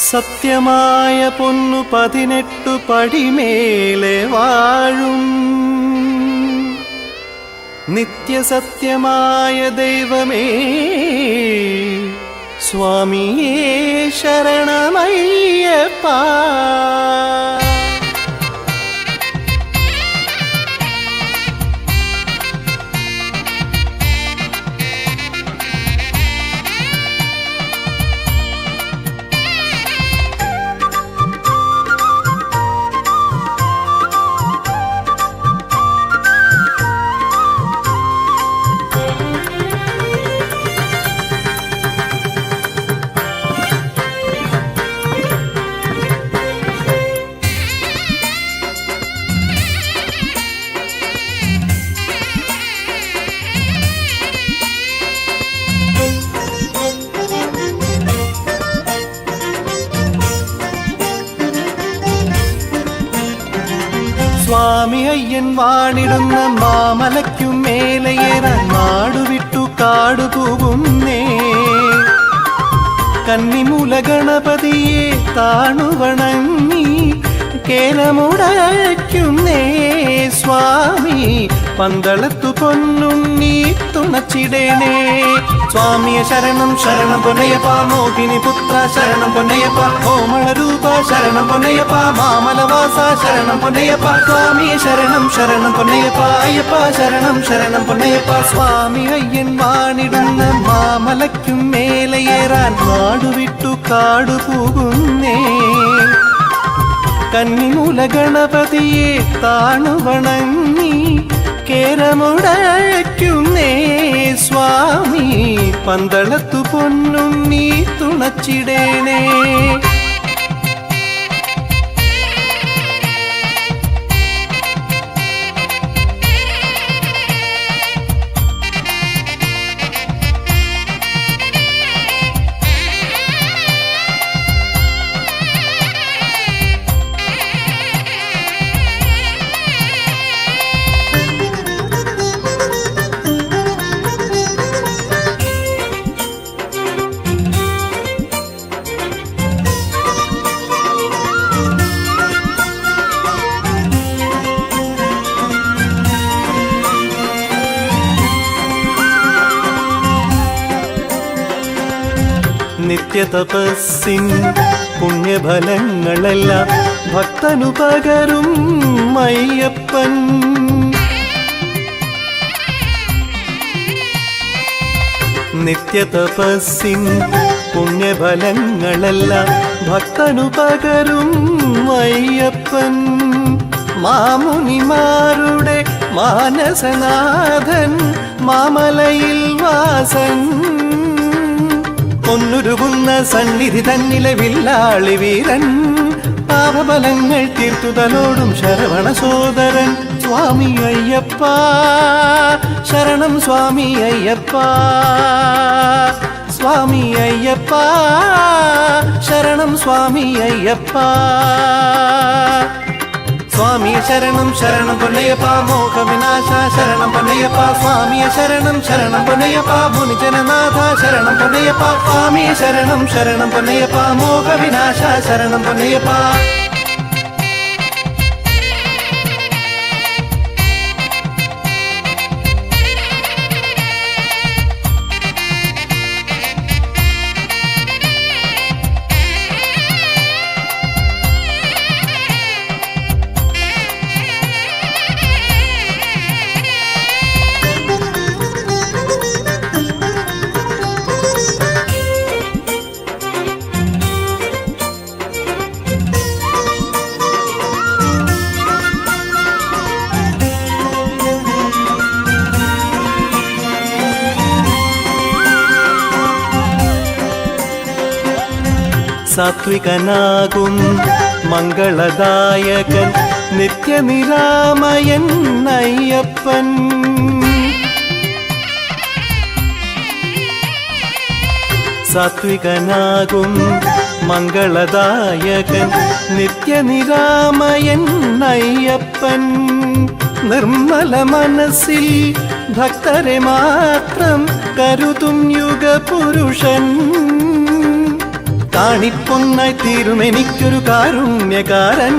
സത്യമായ പൊന്നു 18 പടിമേലെ വാഴും നിത്യസത്യമായ ദൈവമേ സ്വാമിയേ ശരണമയ്യപ്പ. സ്വാമി അയ്യൻ വാണിടുന്ന മാമലയ്ക്കും മേലെയേറാൻ നാടുവിട്ടു കാടുപോകുന്നേ. കന്നിമൂല ഗണപതിയെ താണുവണങ്ങി കേലമുടയ്ക്കുന്നേ. സ്വാമി പന്തളത്തു പൊന്നുണ്ണി തുണച്ചിടേണേ. സ്വാമിയെ ശരണം ശരണം പൊന്നയ്യപ്പ, മോഹിനി പുത്ര ശരണം പൊന്നയ്യപ്പ, ഓമളരൂപ ശരണം പൊന്നയ്യപ്പ, മാമലവാസ ശരണം പൊന്നയ്യപ്പ. സ്വാമിയെ ശരണം ശരണം പൊന്നയ്യപ്പ, അയ്യപ്പ ശരണം ശരണം പൊന്നയ്യപ്പ. സ്വാമി അയ്യൻ വാണിടുന്ന മാമലയ്ക്കും മേലെയേറാൻ നാടുവിട്ടു കാടുപോകുന്നേ. കന്നിമൂല ഗണപതിയെ താണുവണങ്ങി കേരമുടയ്ക്കുന്നേ. സ്വാമി പന്തളത്തു പൊന്നുണ്ണി തുണച്ചിടേണേ. നിത്യതപസ്സിൻ പുണ്യഫലങ്ങളെല്ലാം ഭക്തനു പകരും അയ്യപ്പൻ. നിത്യതപസ്സിൻ പുണ്യഫലങ്ങളെല്ലാം ഭക്തനു പകരും അയ്യപ്പൻ. മാമുനിമാരുടെ മാനസനാഥൻ മാമലയിൽ വാസൻ. ഒന്നുരുകുന്ന സന്നിധി തന്നിലെ വില്ലാളി വീരൻ, പാപഫലങ്ങൾ തീർത്തുതലോടും ശരവണ സോദരൻ. സ്വാമി അയ്യപ്പ ശരണം സ്വാമി അയ്യപ്പ, സ്വാമി അയ്യപ്പ ശരണം സ്വാമി അയ്യപ്പ. സ്വാമിയെ ശരണം ശരണം പൊന്നയ്യപ്പ, മോഹവിനാശ ശരണം പൊന്നയ്യപ്പ. സ്വാമിയെ ശരണം ശരണം പൊന്നയ്യപ്പ, മുനിജനനാഥ ശരണം പൊന്നയ്യപ്പ. സ്വാമിയെ ശരണം ശരണം പൊന്നയ്യപ്പ, മോഹവിനാശ ശരണം പൊന്നയ്യപ്പ. സാത്വികനാകും മംഗളദായകൻ നിത്യനിരാമയൻ അയ്യപ്പൻ. സാത്വികനാകും മംഗളദായകൻ നിത്യനിരാമയൻ അയ്യപ്പൻ. നിർമ്മല മനസ്സിൽ ഭക്തരെ മാത്രം കരുതും യുഗപുരുഷൻ. കാണിപ്പൊന്നായി തീരുമെനിക്കൊരു കാരുണ്യകാരൻ,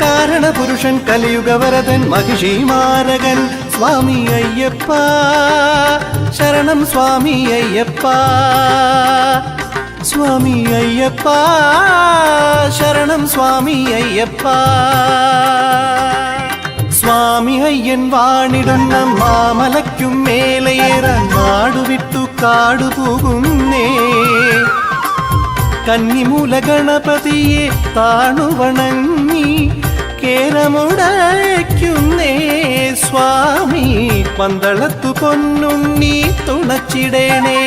കാരണപുരുഷൻ കലിയുഗവരതൻ മഹിഷീമാരകൻ. സ്വാമി അയ്യപ്പ ശരണം, സ്വാമി അയ്യപ്പ, സ്വാമി അയ്യപ്പ ശരണം, സ്വാമി അയ്യപ്പ. സ്വാമി അയ്യൻ വാണിടുന്ന മാമലയ്ക്കും മേലേറാൻ നാടുവിട്ടു കാടുപോകുന്നേ. കന്നിമൂല ഗണപതിയെ താണുവണങ്ങി കേരമുടയ്ക്കുന്നേ. സ്വാമി പന്തളത്തു പൊന്നുണ്ണി തുണച്ചിടേണേ.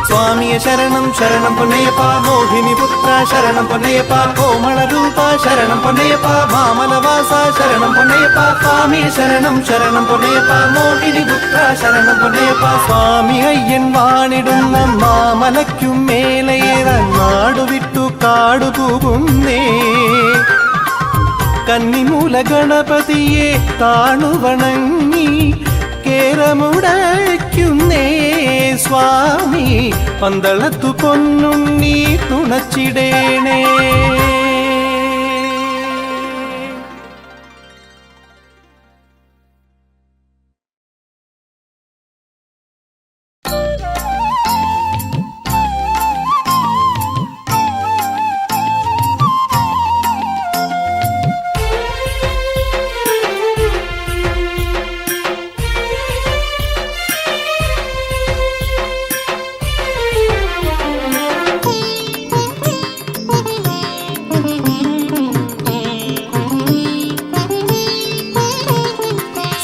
സ്വാമിയെ ശരണം ശരണം പൊന്നയ്യപ്പ, മോഹിനി പുത്ര ശരണം പൊന്നയ്യപ്പ, കോമളരൂപ ശരണം പൊന്നയ്യപ്പ, മാമലവാസ ശരണം പൊന്നയ്യപ്പ. സ്വാമിയെ ശരണം ശരണം പൊന്നയ്യപ്പ, മോഹിനി പുത്ര ശരണം പൊന്നയ്യപ്പ. സ്വാമി അയ്യൻ വാണിടുന്ന മാമലയ്ക്കും മേലേറാൻ നാടുവിട്ടു കാടുപോകുന്നേ. കന്നിമൂല ഗണപതിയെ താണുവണങ്ങി കേരമുടയ്ക്കുന്നേ. സ്വാമി പന്തളത്തു പൊന്നുണ്ണി തുണച്ചിടേണേ.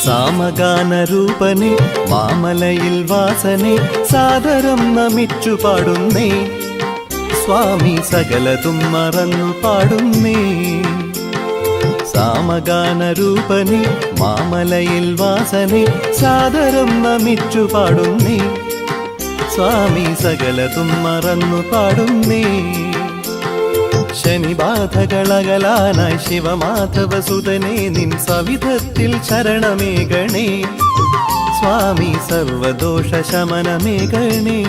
സാമഗാനരൂപനെ മാമലയിൽ വാസനെ സാദരം നമിച്ചു പാടുന്നേ. സ്വാമി സകലതും മറന്നു പാടുന്നേ. സാമഗാനരൂപനെ മാമലയിൽ വാസനെ സാദരം നമിച്ചു പാടുന്നേ. സ്വാമി സകലതും മറന്നു പാടുന്നേ. ശനിബാധകളകലാനായി ശിവമാധവസുതനെ നിൻ സവിധത്തിൽ ശരണമേകണേ. സ്വാമി സർവദോഷ ശമനമേകണേ.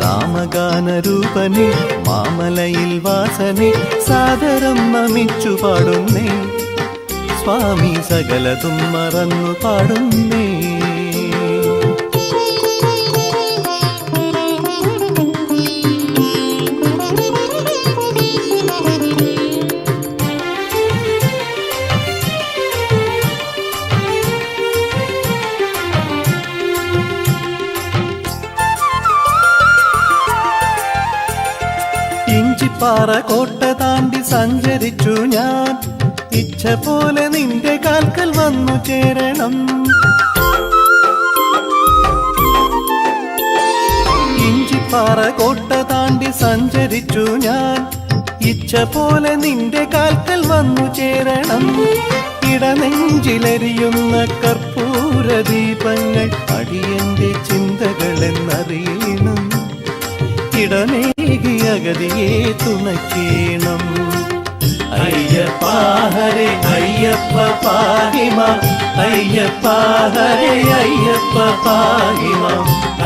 സാമഗാനരൂപനെ മാമലയിൽ വാസനെ സാദരം നമിച്ചു പാടുന്നേ. സ്വാമി സകലതും മറന്നു പാടുന്നേ. ഇഞ്ചിപ്പാറ കോട്ട താണ്ടി സഞ്ചരിച്ചു ഞാൻ, ഇച്ഛ പോലെ നിന്റെ കാൽക്കൽ വന്നു ചേരണം. ഇഞ്ചിപ്പാറ കോട്ട താണ്ടി സഞ്ചരിച്ചു ഞാൻ, ഇച്ഛ പോലെ നിന്റെ കാൽക്കൽ വന്നു ചേരണം. ഇടനെഞ്ചിലെരിയുന്ന കർപ്പൂര ദീപങ്ങൾ അടിയന്റെ ചിന്തകളെന്നറിയണം. ഇടനേകി അഗതിയെ തുണയ്ക്കണം. അയ്യപ്പ ഹരേ അയ്യപ്പ പാഹിമ, അയ്യപ്പ ഹരേ അയ്യപ്പ പാഹിമ,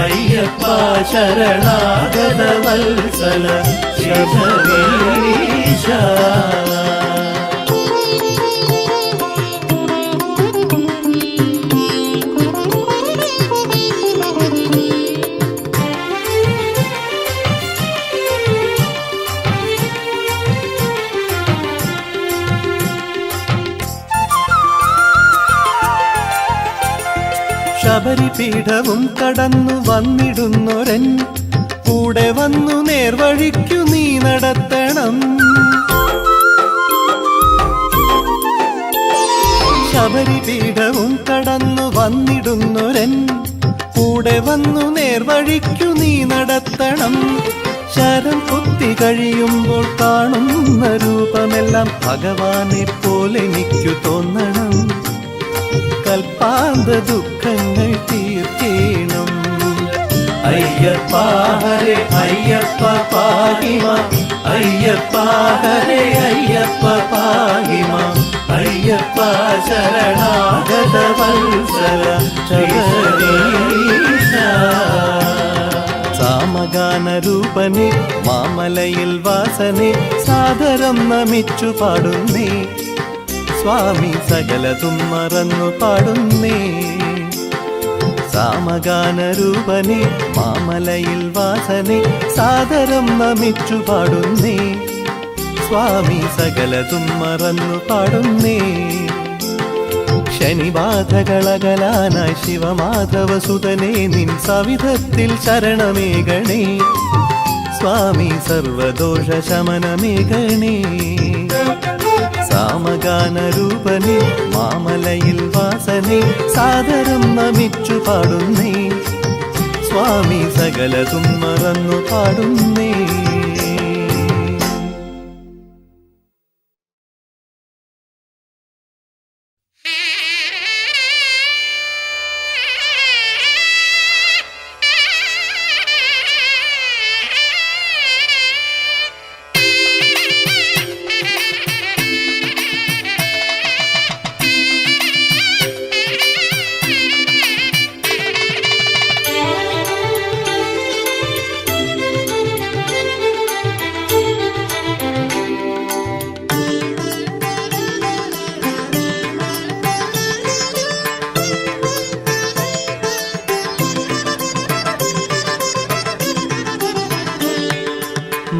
അയ്യപ്പ ശരണാഗത വത്സല ശബരീശ. ശബരിപീഠവും കടന്നു വന്നിടുന്നൊരൻ കൂടെ വന്നു നേർവഴിക്കു നീ നടത്തണം. ശബരിപീഠവും കടന്നു വന്നിടുന്നൊരൻ കൂടെ വന്നു നേർവഴിക്കു നീ നടത്തണം. ശരം കുത്തി കഴിയുമ്പോൾ കാണുന്ന രൂപമെല്ലാം ഭഗവാനെ പോലെ എനിക്കു തോന്നണം. കൽപ്പാന്ത ദുഃഖങ്ങൾ തീർക്കേണം. അയ്യപ്പ ഹരേ അയ്യപ്പ പാഹിമ, അയ്യപ്പ ഹരേ അയ്യപ്പ പാഹിമ, അയ്യപ്പ ശരണാഗത വത്സല ശബരീശ. സാമഗാനരൂപനെ മാമലയിൽ വാസനെ സാദരം നമിച്ചു പാടുന്നേ സ്വാമി സകലതും മറന്നു പാടുന്നേ സാമഗാനരൂപനെ മാമലയിൽ വാസനെ സാദരം നമിച്ചു പാടുന്നേ സ്വാമി സകലതും മറന്നു പാടുന്നേ ശനിബാധകളകലാനായി ശിവമാധവസുതനെ നിൻ സവിധത്തിൽ ശരണമേകണേ സ്വാമി സർവദോഷ ശമനമേകണേ സാമഗാനരൂപനെ മാമലയിൽ വാസനെ സാദരം നമിച്ചു പാടുന്നേ സ്വാമി സകലതും മറന്നു പാടുന്നേ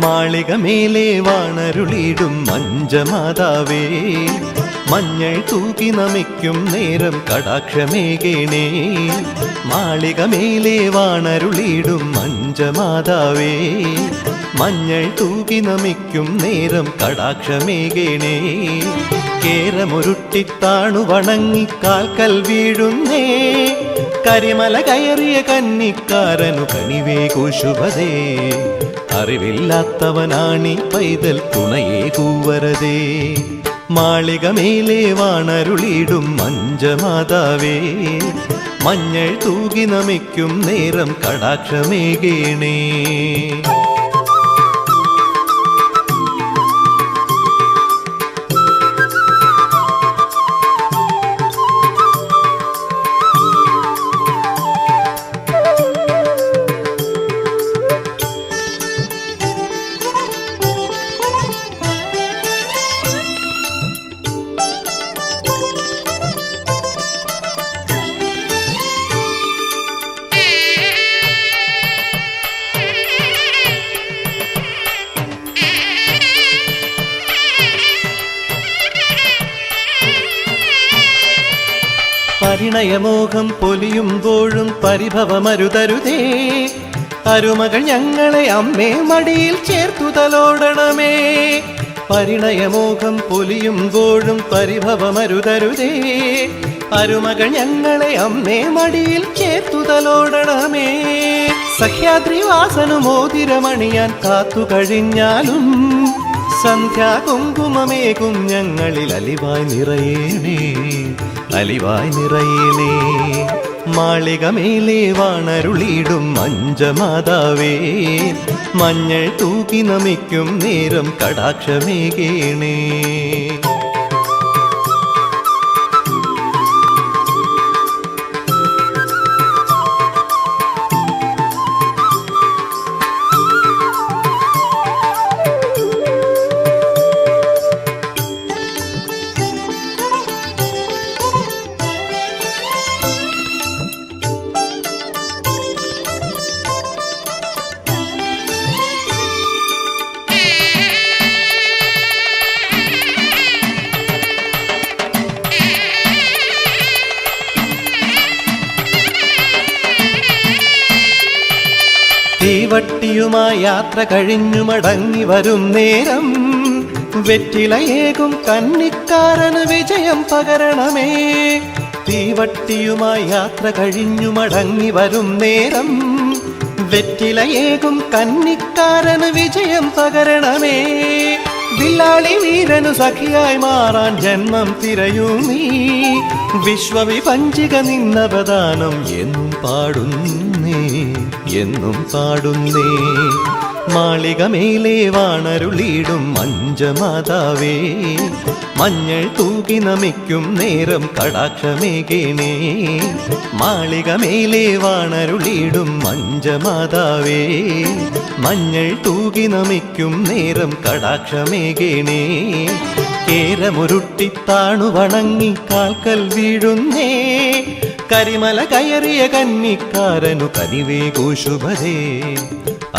മാളികമേലെ വാണരുളിയിടും മഞ്ചമാതാവേ മഞ്ഞൾ തൂക്കി നമിക്കും നേരം കടാക്ഷമേകേണേ മാളികമേലെ വാണരുളിയിടും മഞ്ചമാതാവേ മഞ്ഞൾ തൂക്കി നമിക്കും നേരം കടാക്ഷമേകേണേ കേരമുരുട്ടിത്താണു വണങ്ങി കാൽക്കൽ വീഴുന്നേ കരിമല കയറിയ കന്നിക്കാരനു കനിവേകു ശുഭദേ അറിവില്ലാത്തവനാണി പൈതൽ തുണയേ കൂവരതേ മാളികമേലെ വാണരുളിയിടും മഞ്ചമാതാവേ മഞ്ഞൾ തൂകി നമിക്കും നേരം കടാക്ഷമേകേണേ പരിണയമോഹം പൊലിയുമ്പോഴും പരിഭവമരുതരുതേ അരുമകൾ ഞങ്ങളെ അമ്മേ മടിയിൽ ചേർത്തു തലോടണമേ പരിണയമോഹം പൊലിയുമ്പോഴും പരിഭവമരുതരുതേ അരുമകൾ ഞങ്ങളെ അമ്മേ മടിയിൽ ചേർത്തു തലോടണമേ സഹ്യാദ്രിവാസനു മോതിരമണിയാൻ കാത്തു കഴിഞ്ഞാലും സന്ധ്യാ കുങ്കുമമേകും ഞങ്ങളിൽ അലിവായി നിറയേണേ അലിവായി നിറയേണേ മാളികമേലെ വാണരുളിയിടും മഞ്ചമാതാവേ മഞ്ഞൾ തൂക്കി നമിക്കും നേരം കടാക്ഷമേകേണേ തീവട്ടിയുമായി യാത്ര കഴിഞ്ഞു മടങ്ങി വരും നേരം വെറ്റിലയേകും കന്നിക്കാരന് വിജയം പകരണമേ തീവട്ടിയുമായി യാത്ര കഴിഞ്ഞു മടങ്ങി വരും നേരം വെറ്റിലയേകും കന്നിക്കാരന് വിജയം പകരണമേ വില്ലാളി വീരനു സഖിയായി മാറാൻ ജന്മം തിരയൂ നീ വിശ്വവിപഞ്ചിക നിന്നവദാനം എന്നും പാടുന്നേ എന്നും പാടുന്നേ മാളികമേലെ വാണരുളിയിടും മഞ്ചമാതാവേ മഞ്ഞൾ തൂകി നമിക്കും നേരം കടാക്ഷമേകേണേ മാളിക മേലെ വാണരുളിയിടും മഞ്ചമാതാവേ മഞ്ഞൾ തൂകി നമിക്കും നേരം കടാക്ഷമേകേണേ കേരമുരുട്ടിത്താണു വണങ്ങി കാൽക്കൽ വീഴുന്നേ കരിമല കയറിയ കന്നിക്കാരനു കനിവേകൂ ശുഭതേ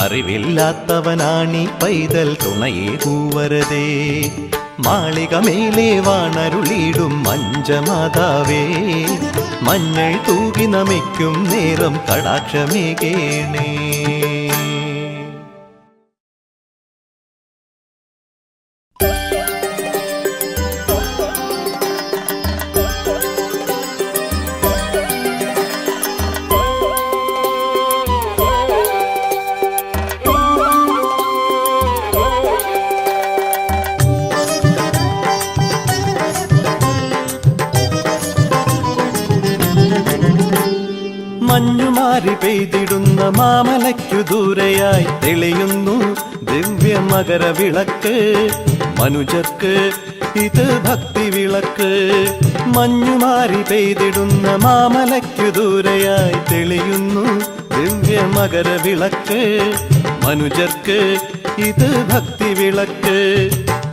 അറിവില്ലാത്തവനാണി പൈതൽ തുണയേ കൂവരതേ മാളിക മേലെ വാണരുളിയിടും മഞ്ചമാതാവേ മഞ്ഞൾ തൂകി നമിക്കും നേരം കടാക്ഷമേകേണേ മഞ്ഞുമാരി പെയ്തിടുന്ന മാമലയ്ക്കു ദൂരെയായി തെളിയുന്നു ദിവ്യ മകര വിളക്ക് മനുജർക്ക് ഇത് ഭക്തി വിളക്ക് മഞ്ഞുമാരി പെയ്തിടുന്ന മാമലയ്ക്കു ദൂരെയായി തെളിയുന്നു ദിവ്യ മകര വിളക്ക് മനുജർക്ക് ഇത് ഭക്തി വിളക്ക്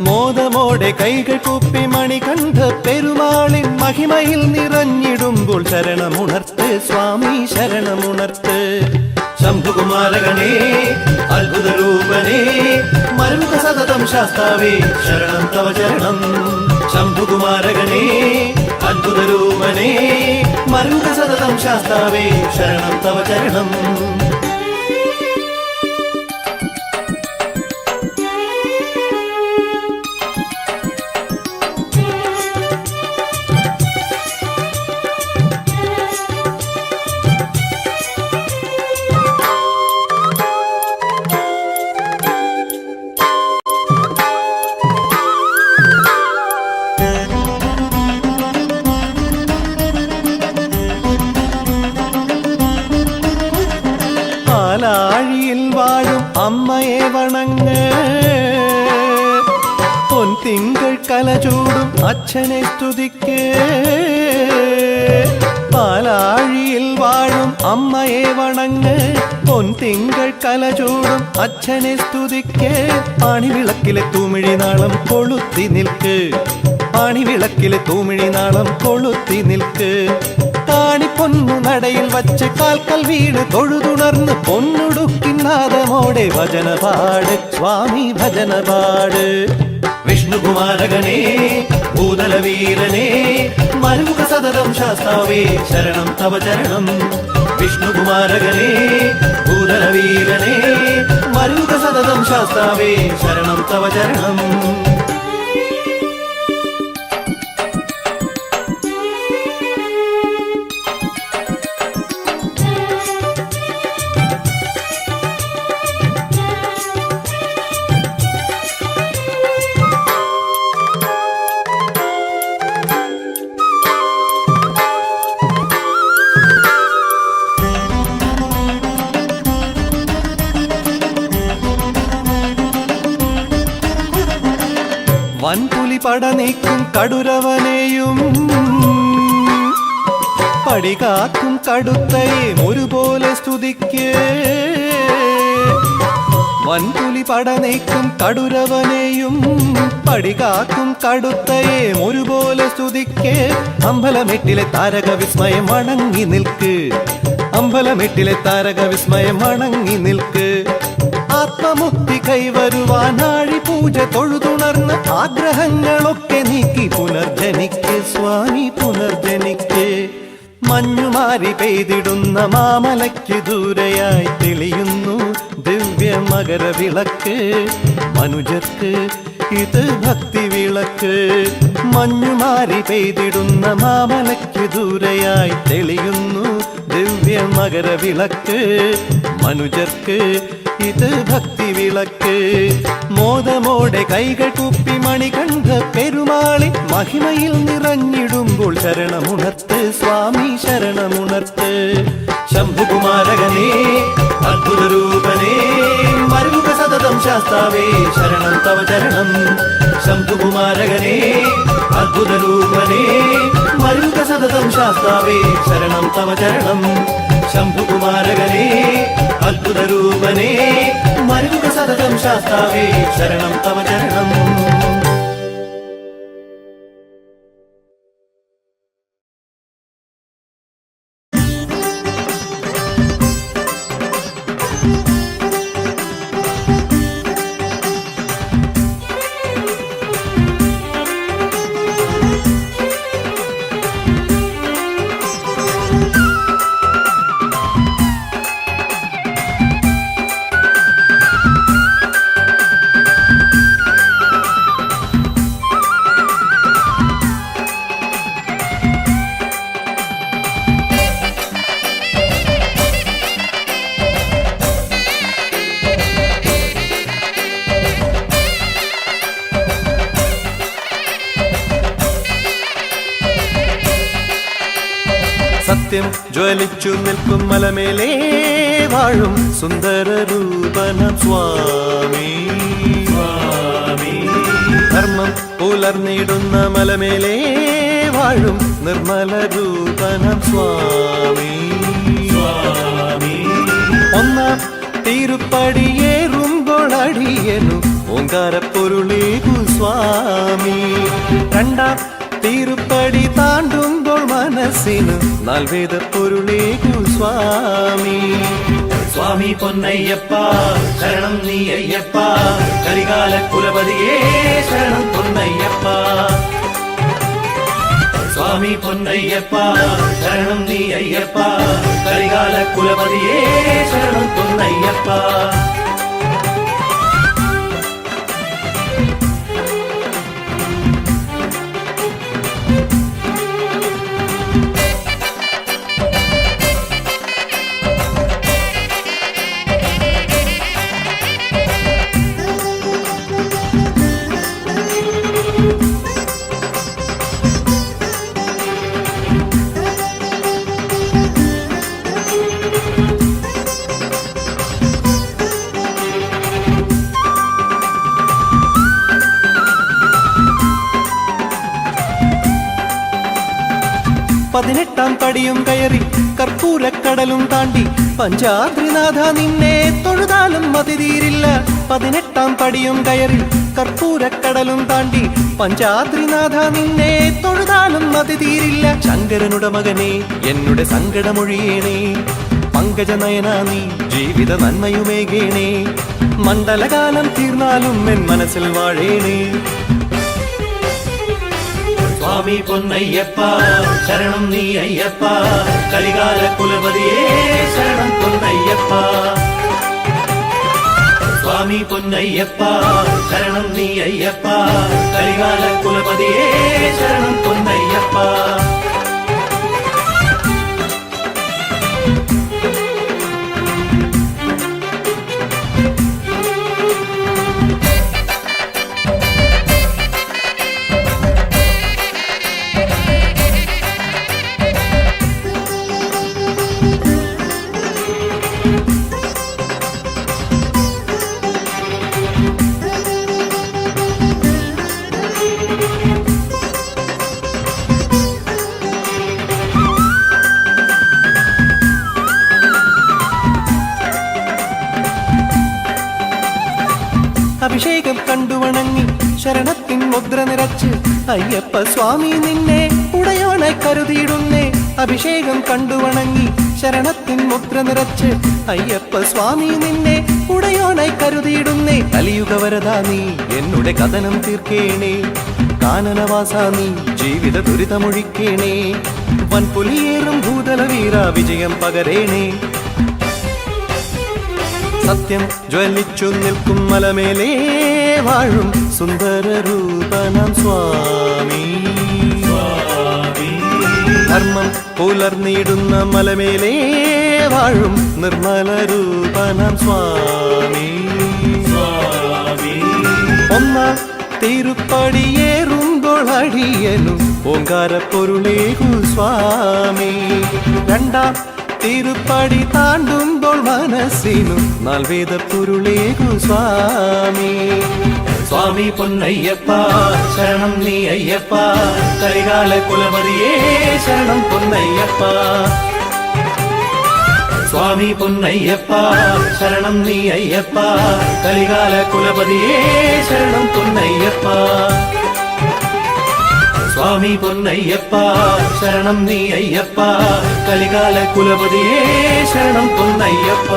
മോദമോടെ കൈകൾ കൂപ്പി മണികണ്ഠ പെരുമാളിൻ മഹിമയിൽ നിറഞ്ഞിടുമ്പോൾ ശരണമുണർത്ത് സ്വാമി ശരണമുണർത്ത് ശംഭുകുമാരഗണേ അത്ഭുത രൂപനേ മരുമുഖ സതതം ശാസ്താവേ ശരണം തവ ചരണം ശംഭുകുമാരഗണേ അത്ഭുത രൂപനേ മരുമുഖ സതതം ശാസ്താവേ ശരണം തവ ചരണം പാലാഴിയിൽ വാഴും അമ്മയെ വണങ്ങ് പൊൻതിങ്കൾ കലചൂടും അച്ഛനെ സ്തുതിക്ക് പാലാഴിയിൽ വാഴും അമ്മയെ വണങ്ങ് പൊൻതിങ്കൾ കലചൂടും അച്ഛനെ സ്തുതിക്ക് പാണിവിളക്കിലെ തൂമിഴിനാളം കൊളുത്തി നിൽക്ക് പാണിവിളക്കിലെ തൂമിഴിനാളം കൊളുത്തി നിൽക്ക് കാണിപ്പൊന്നു നടയിൽ വച്ച് കാൽക്കൽ വീട് തൊഴുതുണർന്ന് പൊന്നുടുക്കിനാദമോടെ ഭജനപാട് സ്വാമി ഭജനപാട് വിഷ്ണുകുമാരഗണേ ഭൂതലവീരനേ മരുമുഖ സതതം ശാസ്താവേ ശരണം തവ ചരണം വിഷ്ണുകുമാരഗണേ ഭൂതലവീരനേ മരുമുഖ സതതം ശാസ്താവേ ശരണം തവ ചരണം വൻപുലി പട നീക്കും കടുരവനെയും പടികാക്കും കടുത്തയും ഒരുപോലെ സ്തുതിക്ക് വൻപുലി പട നീക്കും കടുരവനെയും പടികാക്കും കടുത്തയും ഒരുപോലെ സ്തുതിക്ക് അമ്പലമെട്ടിലെ താരക വിസ്മയം വണങ്ങി നിൽക്ക് അമ്പലമെട്ടിലെ താരക വിസ്മയം വണങ്ങി നിൽക്ക് ആത്മമുക്തി കൈവരുവാനാഴി പൂജ തൊഴുതുണർന്ന് ആഗ്രഹങ്ങളൊക്കെ നീക്കി പുനർജനിക്ക് സ്വാമി പുനർജനിക്ക് മഞ്ഞുമാരി പെയ്തിടുന്ന മാമലയ്ക്ക് ദൂരെയായി തെളിയുന്നു ദിവ്യ മകര വിളക്ക് മനുജർക്ക് ഇത് ഭക്തി വിളക്ക് മഞ്ഞുമാരി പെയ്തിടുന്ന മാമലയ്ക്ക് ദൂരെയായി തെളിയുന്നു ദിവ്യ മകര വിളക്ക് മനുജർക്ക് ഇത് ഭക്തി വിളക്ക് മോദമോടെ കൈകൾ കൂപ്പി മണികണ്ഠ പെരുമാളി മഹിമയിൽ നിറഞ്ഞിടുമ്പോൾ ശരണമുണർത്ത് സ്വാമി ശരണമുണർത്ത് ശംഭുകുമാരഗണേ അത്ഭുത രൂപനേ മരുമുഖ സതതം ശാസ്താവേ ശരണം തവ ചരണം ശംഭുകുമാരഗണേ അത്ഭുതരൂപനേ മരുക സതതം ശാസ്താവേ ശരണം തവ ചരണം ശംഭുകുമാരകനേ അത്ഭുതരൂപനേ മരുക സതതം ശാസ്താവേ ശരണം തവ ചരണം. സത്യം ജ്വലിച്ചു നിൽക്കും മലമേലേ വാഴും സുന്ദര രൂപനം സ്വാമി. ധർമ്മം പുലർന്നിടുന്ന മലമേലേ വാഴും നിർമ്മല രൂപനം സ്വാമി. ഒന്നാം തിരുപ്പടിയേറുമ്പോൾ അടിയനു ഓങ്കാരപ്പൊരുളേകു സ്വാമി. രണ്ടാം തിരുപ്പടി താണ്ടുമ്പോൾ മനസ്സിനു നാൽവേദ പൊരുളേകു സ്വാമി. സ്വാമി പൊന്നയ്യപ്പ ശരണം നീ അയ്യപ്പ കരികാല കുലപതിയേ ശരണം പൊന്നയ്യപ്പ. സ്വാമി പൊന്നയ്യപ്പ ശരണം നീ അയ്യപ്പ കരികാല കുലപതിയേ ശരണം പൊന്നയ്യപ്പ. പതിനെട്ടാം പടിയും കയറി കർപ്പൂരക്കടലും താണ്ടി പഞ്ചാദ്രിനാഥ നിന്നെ തൊഴുതാലും മതി തീരില്ല. പതിനെട്ടാം പടിയും കയറി കർപ്പൂരക്കടലും താണ്ടി പഞ്ചാദ്രിനാഥ നിന്നെ തൊഴുതാലും മതി തീരില്ല. ശങ്കരനുടെ മകനെ എന്നുടെ സങ്കടമൊഴിയേണേ പങ്കജനയന നീ ജീവിത നന്മയുമേകേണേ. മണ്ഡലകാലം തീർന്നാലും എൻ മനസ്സിൽ വാഴേണേ. സ്വാമി പൊന്നയ്യപ്പ ശരണം നീ അയ്യപ്പ കലികാല കുലപതിയേ ശരണം പൊന്നയ്യപ്പ. സ്വാമി പൊന്നയ്യപ്പ ശരണം നീ അയ്യപ്പ കലികാല കുലപതിയേ ശരണം പൊന്നയ്യപ്പ. അഭിഷേകം കണ്ടുവണങ്ങി ശരണത്തിൻ മുദ്ര നിറച്ച് അയ്യപ്പ സ്വാമി നിന്നെ ഉടയോനായി കരുതിയിടുന്നേ. അഭിഷേകം കണ്ടുവണങ്ങി ശരണത്തിൻ മുദ്ര നിറച്ച് അയ്യപ്പ സ്വാമി നിന്നെ ഉടയോനായി കരുതിയിടുന്നേ. കലിയുഗ വരദാ നീ എന്നുടെ കഥനം തീർക്കേണേ. കാനനവാസ നീ ജീവിത ദുരിതമൊഴിക്കേണേ. വൻപുലിയേറും ഭൂതല വീര വിജയം പകരേണേ. സത്യം ജ്വലിച്ചു നിൽക്കും മലമേലേ വാഴും സുന്ദര രൂപനം സ്വാമി. ധർമ്മം പുലർന്നിടുന്ന മലമേലേ വാഴും നിർമ്മല രൂപനം സ്വാമി. ഒന്നാം തിരുപ്പടിയേറുമ്പോൾ അടിയനും ഓങ്കാരപ്പൊരുളേകു സ്വാമി. രണ്ടാം തിരുപ്പടി താണ്ടുമ്പോൾ മനസ്സിനു നാൽവേദ പൊരുളേകു സ്വാമി. സ്വാമി പൊന്നയ്യപ്പ ശരണം നീ അയ്യപ്പ കരികാല കുലപതിയേ ശരണം പൊന്നയ്യപ്പ സ്വാമി പൊന്നയ്യപ്പ ശരണം നീ അയ്യപ്പ കരികാല കുലപതിയേ ശരണം പൊന്നയ്യപ്പ സ്വാമി പൊന്നയ്യപ്പ ശരണം നീ അയ്യപ്പ കലികാല കുലപതിയേ ശരണം പൊന്നയ്യപ്പ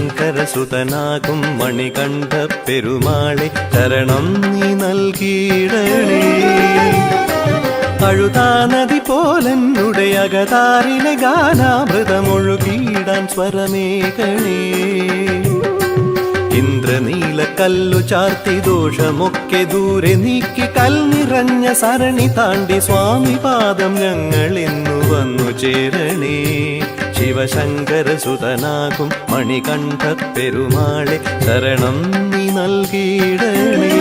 ശിവശങ്കരസുതനാകും മണികണ്ഠ പെരുമാളെ ശരണം നീ നൽകിയിടണേ അഴുതാ നദി പോലെന്നുടെ അകതാരിലെ ഗാനാമൃതമൊഴുകിയിടാൻ സ്വരമേകണേ ഇന്ദ്രനീല കല്ലു ചാർത്തി ദോഷമൊക്കെ ദൂരെ നീക്കി കൽനിറഞ്ഞ സരണി താണ്ടി സ്വാമി പാദം ഞങ്ങൾ ഇന്നു വന്നു ചേരണേ ശിവശങ്കരസുതനാകും മണികണ്ഠ പെരുമാളെ ശരണം നീ നൽകിയിടണേ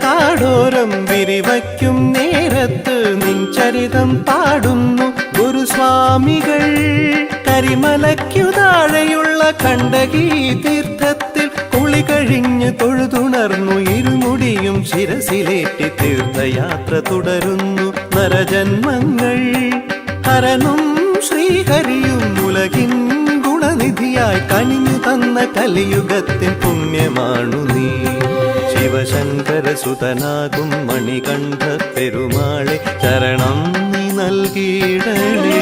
കാടോരം വിരിവയ്ക്കും നേരത്ത് നിൻചരിതം പാടുന്നു ഗുരുസ്വാമികൾ കരിമലയ്ക്കു താഴെയുള്ള കണ്ടകീ തീർത്ഥത്തിൽ കുളി കഴിഞ്ഞ് തൊഴുതുണർന്നു ഇരുമുടിയും ശിരസിലേറ്റി തീർത്ഥയാത്ര തുടരുന്നു നരജന്മങ്ങൾ ഹരനും ശ്രീഹരിയും ഉലകിൻ ഗുണനിധിയായി കനിഞ്ഞു തന്ന കലിയുഗത്തിൻ പുണ്യമാണു നീ ശിവശങ്കരസുതനാകും മണികണ്ഠ പെരുമാളെ ശരണം നീ നൽകിയിടണേ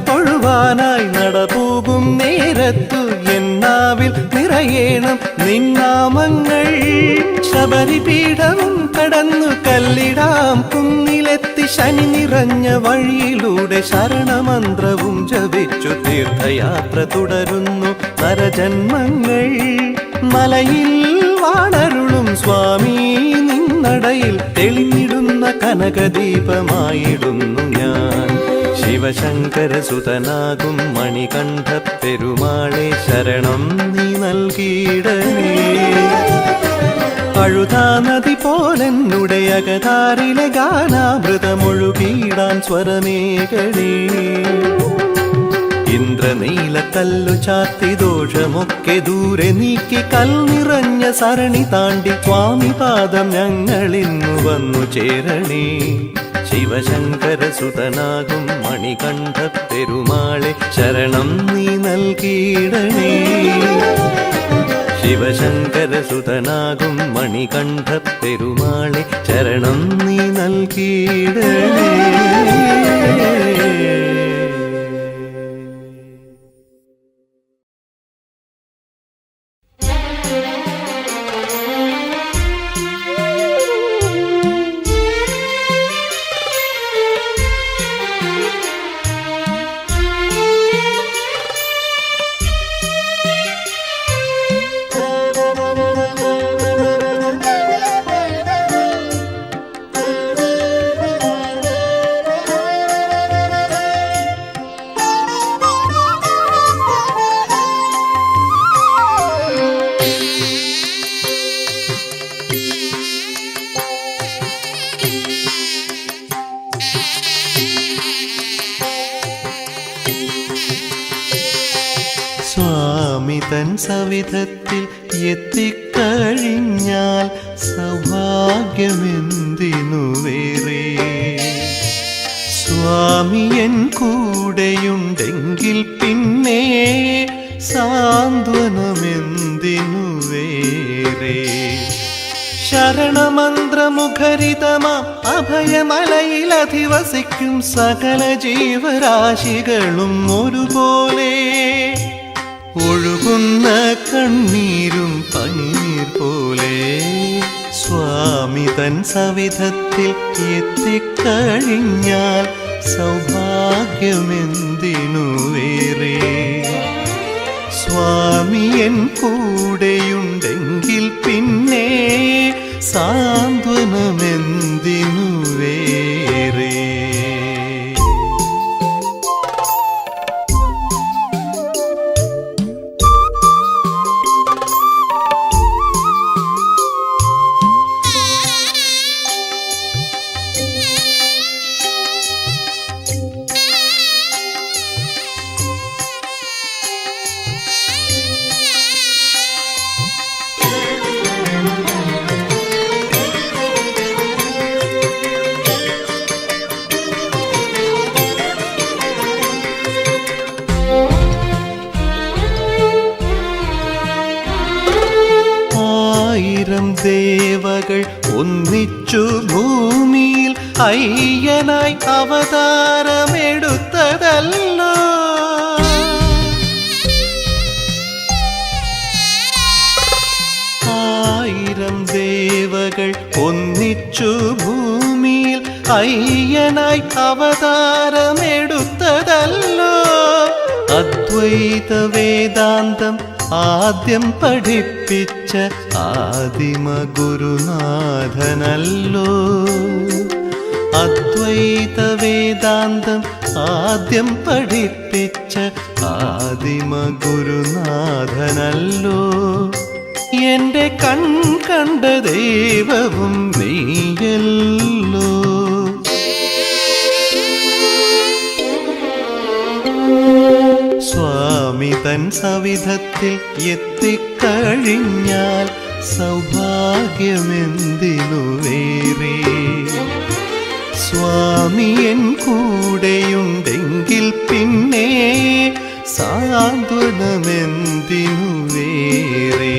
തൊഴുവാനായി നടപോകും നേരത്തു എന്നാവിൽ നിറയേണം നിന്നാമങ്ങൾ ശബരിപീഠവും കടന്നു കല്ലിടാം കുന്നിലെത്തി ശനി നിറഞ്ഞ വഴിയിലൂടെ ശരണമന്ത്രവും ജപിച്ചു തീർത്ഥയാത്ര തുടരുന്നു നരജന്മങ്ങൾ മലയിൽ വാണരുളും സ്വാമി നിന്നടയിൽ തെളിഞ്ഞിടുന്ന കനകദീപമായിടുന്നു ഞാൻ ശിവശങ്കരസുതനാകും മണികണ്ഠ പെരുമാളെ ശരണം നീ നൽകിയിടണേ അഴുതാ നദി പോലെന്നുടെ അകതാരിലെ ഗാനാമൃതമൊഴുകിയിടാൻ സ്വരമേകണേ ഇന്ദ്രനീല കല്ലു ചാത്തി ദോഷമൊക്കെ ദൂരെ നീക്കി കൽനിറഞ്ഞ സരണി താണ്ടി സ്വാമി പാദം ഞങ്ങൾ ഇന്നു വന്നു ചേരണേ ശിവശങ്കരസുതനാകും മണികണ്ഠ പെരുമാളെ ശരണം നീ നൽകിയിടണേ ശിവശങ്കരസുതനാകും മണികണ്ഠ പെരുമാളെ ശരണം നീ നൽകിയിടണേ സ്വാമി തൻ സവിധത്തിൽ എത്തിക്കഴിഞ്ഞാൽ സൗഭാഗ്യമെന്തിനു വേറെ. സ്വാമിയൻ കൂടെയുണ്ടെങ്കിൽ പിന്നെ സാന്ത്വനമെന്തിനു വേറെ. ശരണമന്ത്രമുഖരിതമാം അഭയമലയിലധിവസിക്കും സകല ജീവരാശികളും ഒരുപോലെ. ഒഴുകുന്ന കണ്ണീരും പനിനീർ പോലെ സ്വാമി തൻ സവിധത്തിൽ എത്തിക്കഴിഞ്ഞാൽ സൗഭാഗ്യമെന്തിനു വേറെ. സ്വാമിയൻ കൂടെയുണ്ടെങ്കിൽ പിന്നെ സാന്ത്വനമെന്തിനു വേറെ. ആയിരം ദേവകൾ ഒന്നിച്ചു ഭൂമിയിൽ അയ്യനായി അവതാരമെടുത്തതല്ലോ. ആയിരം ദേവകൾ ഒന്നിച്ചു ഭൂമിയിൽ അയ്യനായി അവതാരമെടുത്തതല്ലോ. അദ്വൈത വേദാന്തം ആദ്യം പഠിപ്പിച്ച ആദിമ ഗുരുനാഥനല്ലോ. അദ്വൈത വേദാന്തം ആദ്യം പഠിപ്പിച്ച ആദിമ ഗുരുനാഥനല്ലോ. എന്റെ കണ്ട ദൈവവും നീയല്ലോ. സ്വാമി തൻ സവിധത്തിൽ എത്തിക്കഴിഞ്ഞാൽ സൗഭാഗ്യമെന്തിനു വേറെ. സ്വാമിയൻ കൂടെയുണ്ടെങ്കിൽ പിന്നെ സാന്ത്വനമെന്തിനു വേറെ.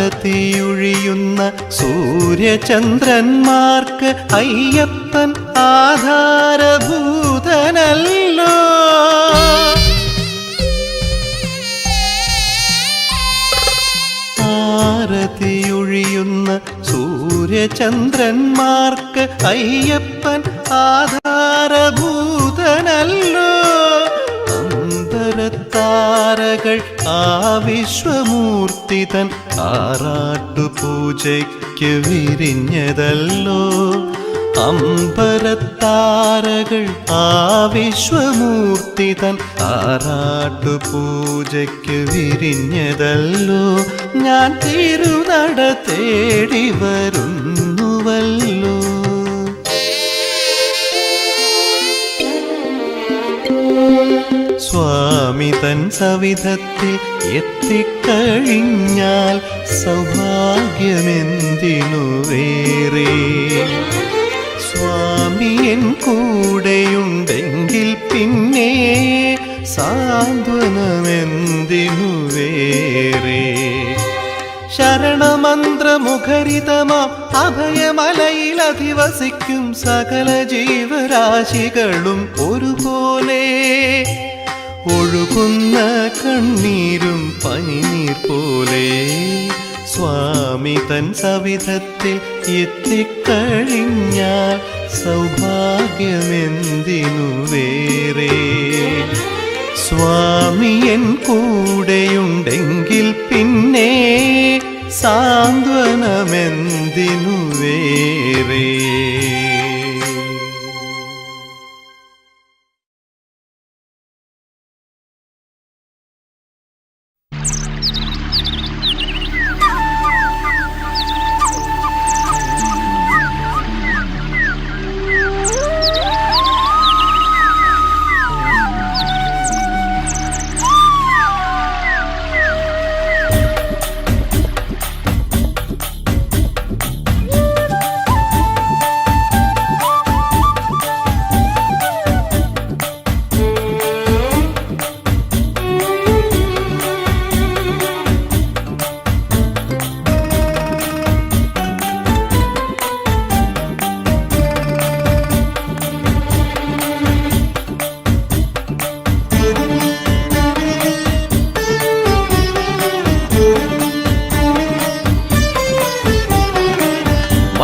ആരതിയൊഴിയുന്ന സൂര്യചന്ദ്രന്മാർക്ക് അയ്യപ്പൻ ആധാരഭൂതനല്ലോ. ആരതിയൊഴിയുന്ന സൂര്യചന്ദ്രന്മാർക്ക് അയ്യപ്പൻ ആധാരഭൂതനല്ലോ. താരകൾ ആ വിശ്വമൂർത്തി തൻ ആറാട്ടുപൂജയ്ക്ക് വിരിഞ്ഞതല്ലോ. അമ്പരത്താരകൾ ആ വിശ്വമൂർത്തി തൻ ആറാട്ടുപൂജയ്ക്ക് വിരിഞ്ഞതല്ലോ. ഞാൻ തിരുനട തേടി വരുന്നുവല്ലോ. സ്വാമി തൻ സവിധത്തിൽ എത്തിക്കഴിഞ്ഞാൽ സൗഭാഗ്യമെന്തിനു വേറെ. സ്വാമിയൻ കൂടെയുണ്ടെങ്കിൽ പിന്നെ സാന്ത്വനമെന്തിനു വേറെ. ശരണമന്ത്രമുഖരിതമാം അഭയമലയിലധിവസിക്കും സകല ജീവരാശികളും ഒരുപോലെ. ഒഴുകുന്ന കണ്ണീരും പനിനീർ പോലെ സ്വാമി തൻ സവിധത്തിൽ എത്തിക്കഴിഞ്ഞാൽ സൗഭാഗ്യമെന്തിനു വേറെ? സ്വാമിയൻ കൂടെയുണ്ടെങ്കിൽ പിന്നെ സാന്ത്വനമെന്തിനു വേറെ?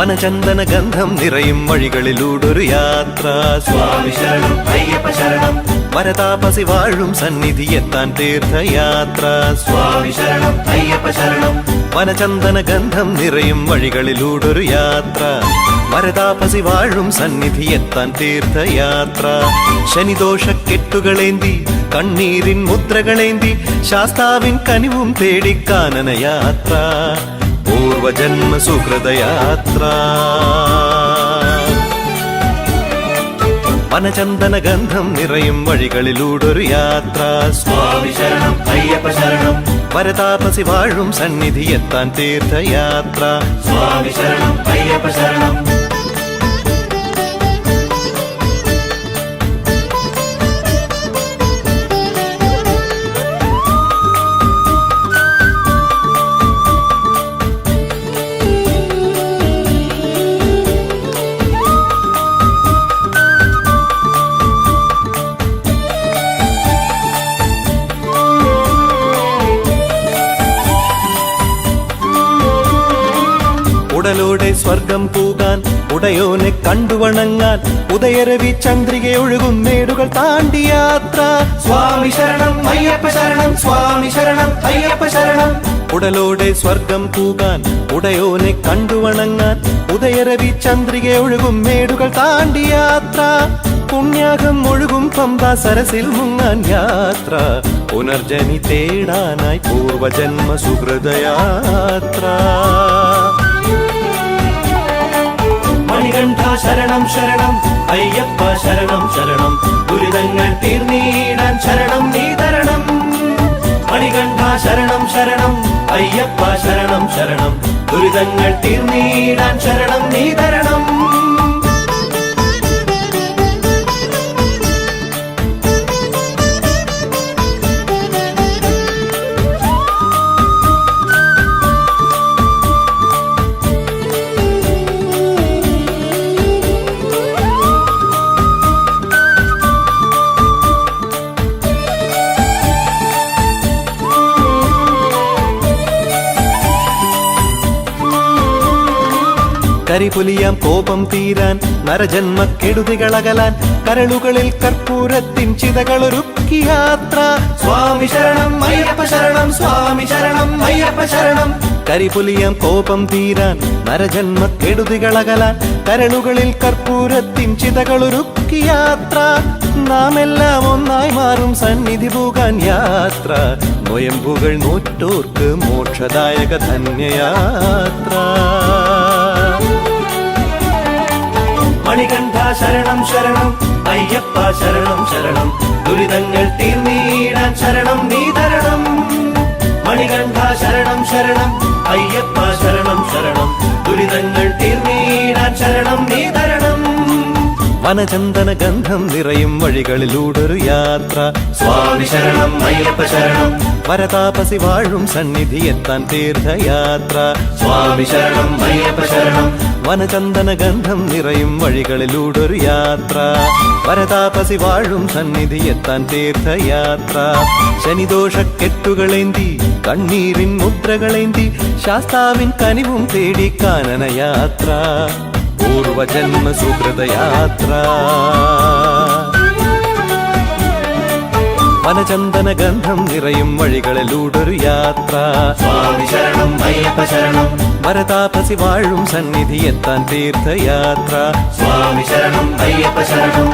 വനചന്ദന ഗന്ധം നിറയും വഴികളിലൂടൊരു യാത്ര. സ്വാമി ശരണം അയ്യപ്പ ശരണം. വരതാപസി വാഴും സന്നിധി എത്താൻ തീർത്ഥയാത്ര. സ്വാമി ശരണം അയ്യപ്പ ശരണം. വനചന്ദന ഗന്ധം നിറയും വഴികളിലൂടൊരു യാത്ര. വരതാപസി വാഴും സന്നിധി എത്താൻ തീർത്ഥയാത്ര. ശനിദോഷക്കെട്ടുകളേന്തി കണ്ണീരിൻ മുദ്രകളേന്തി ശാസ്താവിൻ കനിവും തേടി കാനനയാത്ര. പൂർവജന്മ സുഹൃതയാത്ര. വനചന്ദന ഗന്ധം നിറയും വഴികളിലൂടൊരു യാത്ര. സ്വാമി ശരണം അയ്യപ്പ ശരണം. വരതാപസി വാഴും സന്നിധി എത്താൻ തീർത്ഥയാത്ര. സ്വാമി ശരണം അയ്യപ്പ ശരണം. ഉടലോടെ സ്വർഗം പൂകാൻ ഉടയോനെ കണ്ടുവണങ്ങാൻ ഉദയരവി ചന്ദ്രികയൊഴുകും മേടുകൾ താണ്ടി യാത്ര. സ്വാമി ശരണം അയ്യപ്പ ശരണം. സ്വാമി ശരണം അയ്യപ്പ ശരണം. ഉടലോടെ സ്വർഗം പൂകാൻ ഉടയോനെ കണ്ടുവണങ്ങാൻ ഉദയരവി ചന്ദ്രികയൊഴുകും മേടുകൾ താണ്ടി യാത്ര. പുണ്യാകം ഒഴുകും പമ്പാ സരസിൽ മുങ്ങാൻ യാത്ര. പുനർജനി തേടാനായി പൂർവജന്മ സുഹൃതയാത്ര. മണികണ്ഠ ശരണം ശരണം അയ്യപ്പ ശരണം ശരണം. ദുരിതങ്ങൾ തീർന്നിടാൻ ശരണം നീ തരണം. മണികണ്ഠ ശരണം ശരണം അയ്യപ്പ ശരണം ശരണം. ദുരിതങ്ങൾ തീർന്നിടാൻ ശരണം നീ തരണം. കരിപുലിയാം കോപം തീരാൻ നരജന്മ കെടുതികളകലാൻ കരളുകളിൽ കർപ്പൂരത്തിൻ ചിതകളൊരുക്കി യാത്ര. സ്വാമി ശരണം അയ്യപ്പ ശരണം. സ്വാമി ശരണം അയ്യപ്പ ശരണം. കരിപുലിയാം കോപം തീരാൻ നരജന്മ കെടുതികളകലാൻ കരളുകളിൽ കർപ്പൂരത്തിൻ ചിതകളൊരുക്കി യാത്ര. നാം എല്ലാം ഒന്നായി മാറും സന്നിധി പോകാൻ യാത്ര. നൊയമ്പുകൾ നോറ്റോർക്ക് മോക്ഷദായക ധന്യയാത്ര. മണികണ്ഠ ശരണം ശരണം അയ്യപ്പ ശരണം ശരണം. ദുരിതങ്ങൾ തീർന്നിടാൻ ശരണം നീ തരണം. മണികണ്ഠ ശരണം ശരണം അയ്യപ്പ ശരണം ശരണം. ദുരിതങ്ങൾ തീർന്നിടാൻ ശരണം നീ തരണം. വനചന്ദന ഗന്ധം നിറയും വഴികളിലൂടൊരു യാത്ര. സ്വാമി ശരണം അയ്യപ്പ ശരണം. വരതാപസി വാഴും സന്നിധി എത്താൻ തീർത്ഥയാത്ര. സ്വാമി ശരണം അയ്യപ്പ ശരണം. വനചന്ദന ഗന്ധം നിറയും വഴികളിലൂടൊരു യാത്ര, വരതാപസി വാഴും സന്നിധി എത്താൻ തീർത്ഥയാത്ര. ശനിദോഷക്കെട്ടുകളേന്തി കണ്ണീരിൻ മുദ്രകളേന്തി ശാസ്താവിൻ കനിവും തേടി കാനനയാത്ര, പൂർവജന്മ സുഹൃതയാത്ര. വനചന്ദന ഗന്ധം നിറയും വഴികളിലൂടൊരു യാത്ര, സ്വാമി ശരണം അയ്യപ്പ ശരണം, വരതാപസി വാഴും സന്നിധി എത്താൻ തീർത്ഥയാത്ര. സ്വാമി ശരണം അയ്യപ്പ ശരണം.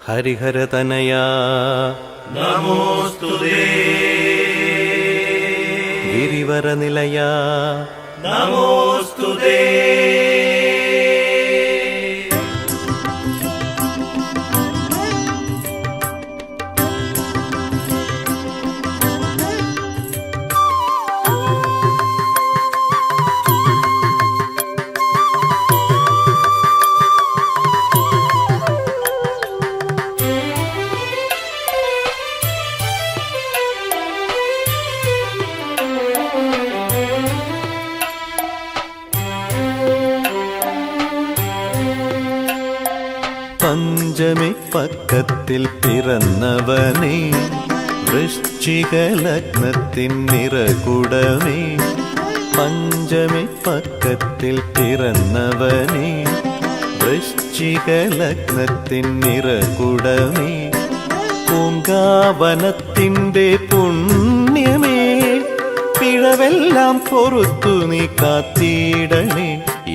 ഹരിഹരതനയാ നമോസ്തുതേ, ഗിരിവരനിലയാ നമോസ്തുതേ. പഞ്ചമി പക്കത്തിൽ പിറന്നവനേ, വൃശ്ചിക ലഗ്നത്തിൻ നിറകുടമേ. പഞ്ചമി പക്കത്തിൽ പിറന്നവനേ, വൃശ്ചിക ലഗ്നത്തിൻ നിറകുടമേ. പൂങ്കാവനത്തിൻ്റെ പുണ്യമേ, പിഴവെല്ലാം പൊറുത്തു നീ കാത്തിടണേ,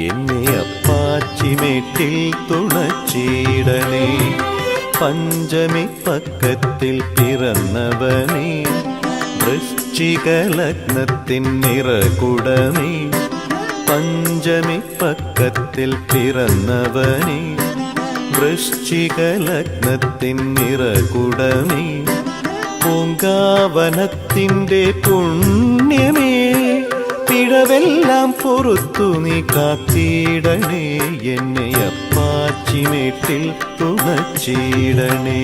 എന്നെ അപ്പാച്ചിമേട്ടിൽ തുണച്ചിടണേ. പഞ്ചമി പക്കത്തിൽ പിറന്നവനേ, വൃശ്ചിക ലഗ്നത്തിൻ നിറകുടമേ. പഞ്ചമി പക്കത്തിൽ പിറന്നവനേ, വൃശ്ചിക ലഗ്നത്തിൻ നിറകുടമേ. പൂങ്കാവനത്തിൻ്റെ പുണ്യമേ, പിഴവെല്ലാം പൊറുത്തു നീ കാത്തിടണേ, എന്നെ അപ്പാച്ചിമേട്ടിൽ തുണച്ചിടണേ.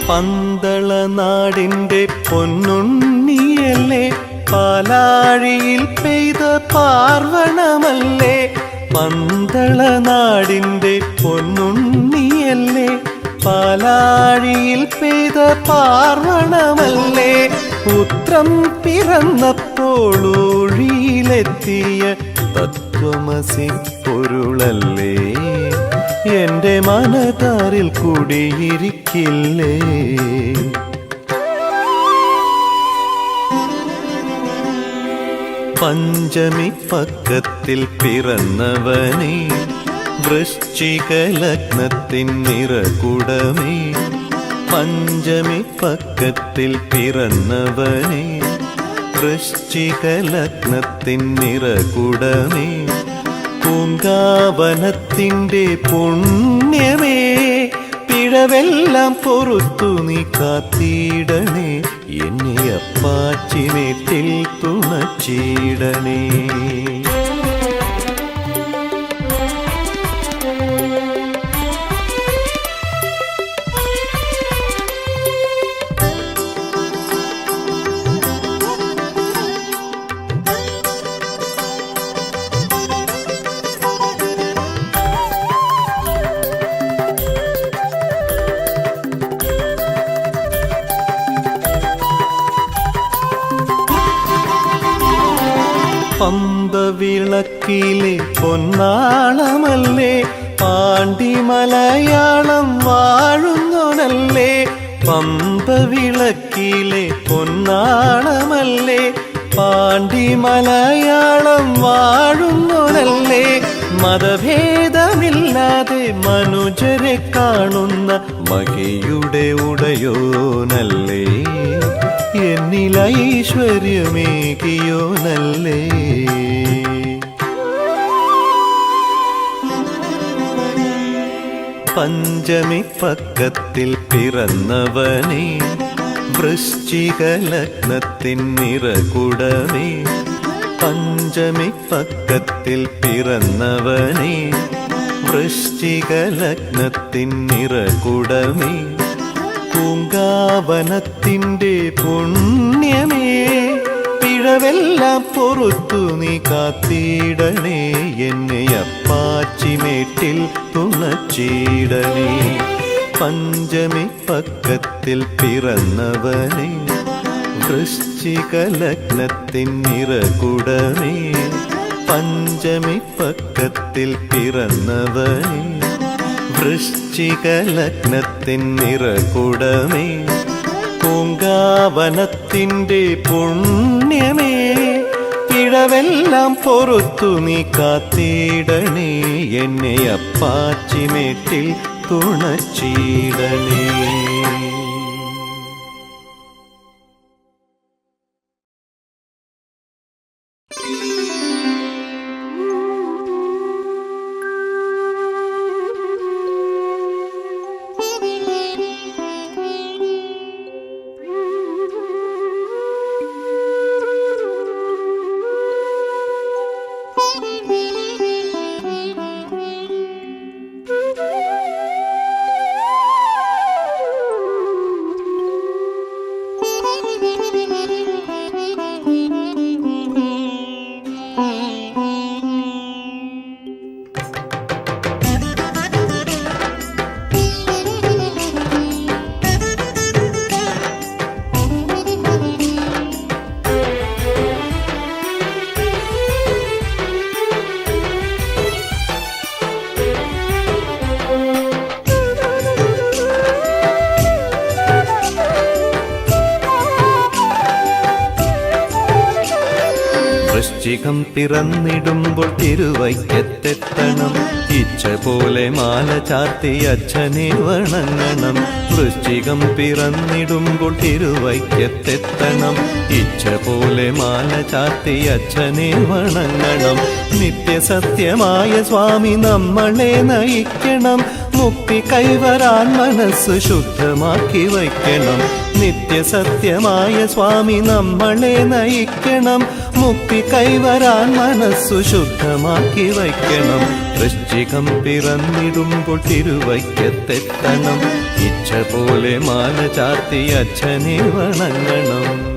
പന്തള നാടിൻ്റെ പൊന്നുണ്ണിയല്ലേ, പാലാഴിയിൽ പെയ്ത പാർവണമല്ലേ. പന്തള നാടിൻ്റെ പൊന്നുണ്ണിയല്ലേ, പാലാഴിയിൽ പെയ്ത പാർവണമല്ലേ. ഉത്രം പിറന്നപ്പോൾ ഊഴിയിലെത്തിയ തത്വമസി പൊരുളല്ലേ, എന്റെ മനതാരിൽ കുടിയിരിക്കില്ലേ. പഞ്ചമി പക്കത്തിൽ പിറന്നവനേ, വൃശ്ചിക ലഗ്നത്തിൻ നിറകുടമേ. പഞ്ചമി പക്കത്തിൽ പിറന്നവനേ, വൃശ്ചിക ലഗ്നത്തിൻ നിറകുടമേ. പൂങ്കാവനത്തിൻ്റെ പുണ്യമേ, പിഴവെല്ലാം പൊറുത്തു നീ കാത്തിടണേ, എന്നെ അപ്പാച്ചിമേട്ടിൽ തുണച്ചിടണേ. പമ്പവിളക്കിലെ പൊന്നാളമല്ലേ, പാണ്ടി മലയാളം വാഴുന്നോനല്ലേ. പമ്പവിളക്കിലെ പൊന്നാളമല്ലേ, പാണ്ടി മലയാളം വാഴുന്നോനല്ലേ. മതഭേദമില്ലാതെ മനുജരെ കാണുന്ന മഹിയുടെ ഉടയോനല്ലേ. ഐശ്വര്യമേകിയോനല്ലേ. പഞ്ചമി പക്കത്തിൽ പിറന്നവനേ, വൃശ്ചിക ലഗ്നത്തിൻ നിറകുടമേ. പഞ്ചമി പക്കത്തിൽ പിറന്നവനേ, വൃശ്ചിക ലഗ്നത്തിൻ നിറകുടമേ. പൂങ്കാവനത്തിൻ്റെ പുണ്യമേ, പിഴവെല്ലാം പൊറുത്തു നീ കാത്തിടണേ. എന്നെ അപ്പാച്ചിമേട്ടിൽ തുണച്ചിടണേ. പഞ്ചമി പക്കത്തിൽ പിറന്നവനേ, വൃശ്ചിക ലഗ്നത്തിൻ നിറകുടമേ. പഞ്ചമി പക്കത്തിൽ പിറന്നവനേ, വൃശ്ചിക ലഗ്നത്തിൻ നിറകുടമേ. പൂങ്കാവനത്തിൻ്റെ പുണ്യമേ, പിഴവെല്ലാം പൊറുത്തു നീ കാത്തിടണേ. എന്നെ അപ്പാച്ചിമേട്ടിൽ തുണച്ചിടണേ. വൃശ്ചികം പിറന്നിടുമ്പോൾ തിരുവൈക്കത്തെത്തണം. ഇച്ഛ പോലെ മാല ചാർത്തി അച്ഛനെ വണങ്ങണം. വൃശ്ചികം പിറന്നിടുമ്പോൾ തിരുവൈക്കത്തെത്തണം. ഇച്ഛ പോലെ മാല ചാർത്തി അച്ഛനെ വണങ്ങണം. നിത്യസത്യമായ സ്വാമി നമ്മളെ നയിക്കണം. മുക്തി കൈവരാൻ മനസ്സ് ശുദ്ധമാക്കി വയ്ക്കണം. നിത്യസത്യമായ സ്വാമി നമ്മളെ നയിക്കണം. മുക്തി കൈവരാൻ മനസ്സു ശുദ്ധമാക്കി വയ്ക്കണം. വൃശ്ചികം പിറന്നിടുമ്പോൾ തിരുവൈക്കത്തെത്തണം. ഇച്ഛ പോലെ മാല ചാർത്തി അച്ഛനെ വണങ്ങണം.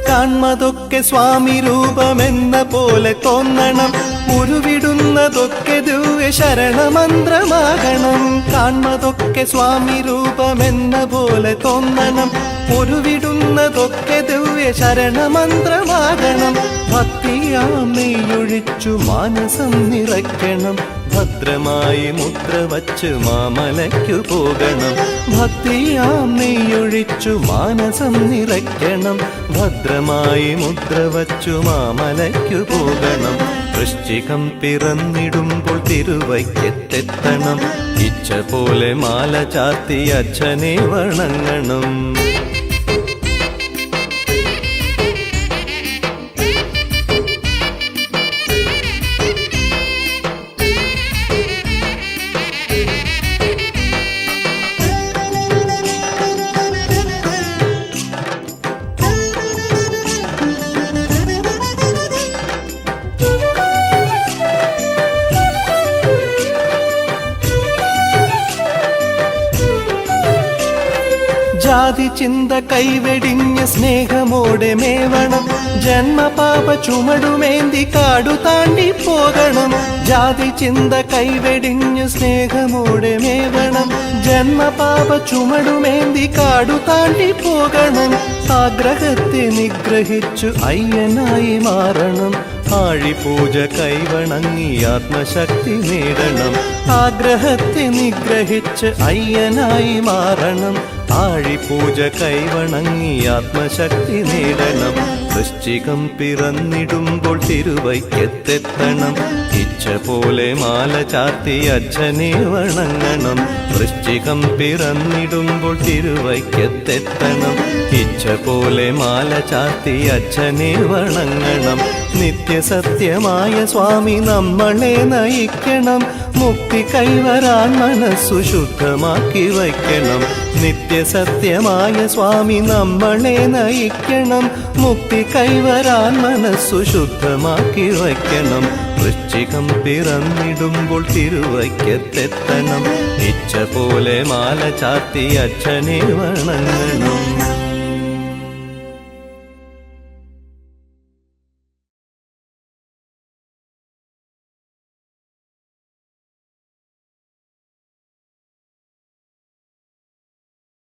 കാൺമതൊക്കെ സ്വാമി രൂപമെന്ന പോലെ തോന്നണം. ഉരുവിടുന്നതൊക്കെ ദിവ്യ ശരണമന്ത്രമാകണം. കാൺമതൊക്കെ സ്വാമി രൂപമെന്ന പോലെ തോന്നണം. ഉരുവിടുന്നതൊക്കെ ദിവ്യ ശരണമന്ത്രമാകണം. ഭക്തിയാം നെയ്യൊഴിച്ചു മാനസം നിറയ്ക്കണം. ഭദ്രമായി മുദ്ര വച്ച് മാമലയ്ക്കു പോകണം. ഭക്തിയാം നെയ്യൊഴിച്ചു മാനസം നിറയ്ക്കണം. ഭദ്രമായി മുദ്ര വച്ചു മാമലയ്ക്കു പോകണം. വൃശ്ചികം പിറന്നിടുമ്പോൾ തിരുവൈക്കത്തെത്തണം. ഇച്ഛ പോലെ മാല ചാർത്തി അച്ഛനെ വണങ്ങണം. ജാതി ചിന്ത കൈവെടിഞ്ഞ് സ്നേഹമോടെ മേവണം. ജന്മപാപ ചുമടുമേന്തി കാടു താണ്ടി പോകണം. ജാതി ചിന്ത കൈവെടിഞ്ഞ് സ്നേഹമോടെ മേവണം. ജന്മപാപ ചുമടുമേന്തി കാടു താണ്ടി പോകണം. ആഗ്രഹത്തെ നിഗ്രഹിച്ചു അയ്യനായി മാറണം ആഴിപൂജ കൈവണങ്ങി ആത്മശക്തി നേടണം ആഗ്രഹത്തെ നിഗ്രഹിച്ച് അയ്യനായി മാറണം ആഴിപൂജ കൈവണങ്ങി ആത്മശക്തി നേടണം വൃശ്ചികം പിറന്നിടുമ്പോൾ തിരുവൈക്കത്തെത്തണം ഇച്ഛ പോലെ മാല ചാർത്തി അച്ഛനെ വണങ്ങണം വൃശ്ചികം പിറന്നിടുമ്പോൾ തിരുവൈക്കത്തെത്തണം ഇച്ഛ പോലെ മാല ചാർത്തി അച്ഛനെ വണങ്ങണം നിത്യസത്യമായ സ്വാമി നമ്മളെ നയിക്കണം മുക്തി കൈവരാൻ മനസ്സു ശുദ്ധമാക്കി വയ്ക്കണം നിത്യസത്യമായ സ്വാമി നമ്മളെ നയിക്കണം മുക്തി കൈവരാൻ മനസ്സു ശുദ്ധമാക്കി വയ്ക്കണം വൃശ്ചികം പിറന്നിടുമ്പോൾ തിരുവൈക്കത്തെത്തണം ഇച്ഛ പോലെ മാല ചാർത്തി അച്ഛനെ വണങ്ങണം